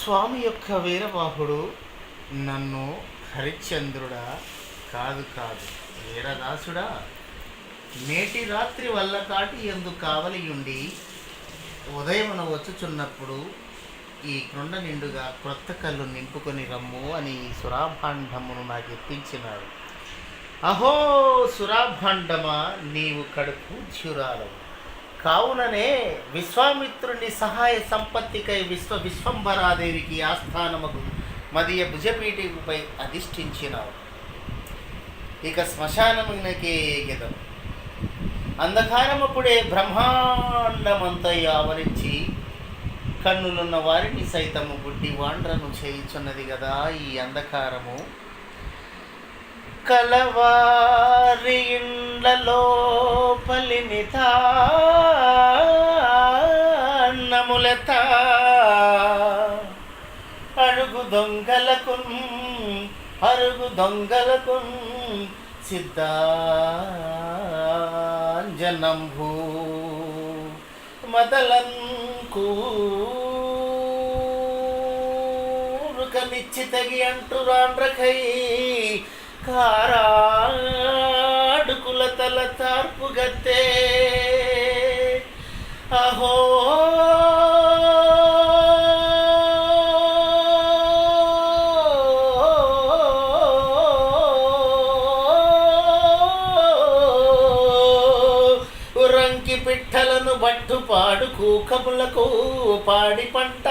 స్వామి యొక్క వీరబాహుడు నన్ను హరిశ్చంద్రుడా కాదు కాదు వీరదాసుడా నేటి రాత్రి వల్ల కాటి ఎందు కావలియుండి ఉదయమున వచ్చుచున్నప్పుడు ఈ కృండ నిండుగా క్రొత్త కళ్ళు నింపుకొని రమ్ము అని సురాభాండమును నాకు ఎప్పించినాడు. అహో సురాభాండమా, నీవు కడుపు జ్యురాలవు కావుననే విశ్వామిత్రుని సహాయ సంపత్తికై విశ్వంభరాదేవికి ఆస్థానముకు మదియ భుజపీఠిపై అధిష్ఠించినావు. ఇక శ్మశానమునకే ఎగదవు. అంధకారమప్పుడే బ్రహ్మాండమంతయు ఆవరించి కన్నులున్న వారిని సైతము గుడ్డి వాండ్రను చేయుచున్నది కదా ఈ అంధకారము. కలవారి ఇండ్లలోపలిని తాన్నములత అడుగు దొంగలకు సిద్ధాంజనంభూ మదలంకూరుకనిచ్చి తగి అంటురాండ్రకై కారాడుకుల తల తార్పుగత్తే. అహో ఉరంకి పిట్టలను బట్టు పాడు కూకములకు పాడి పంట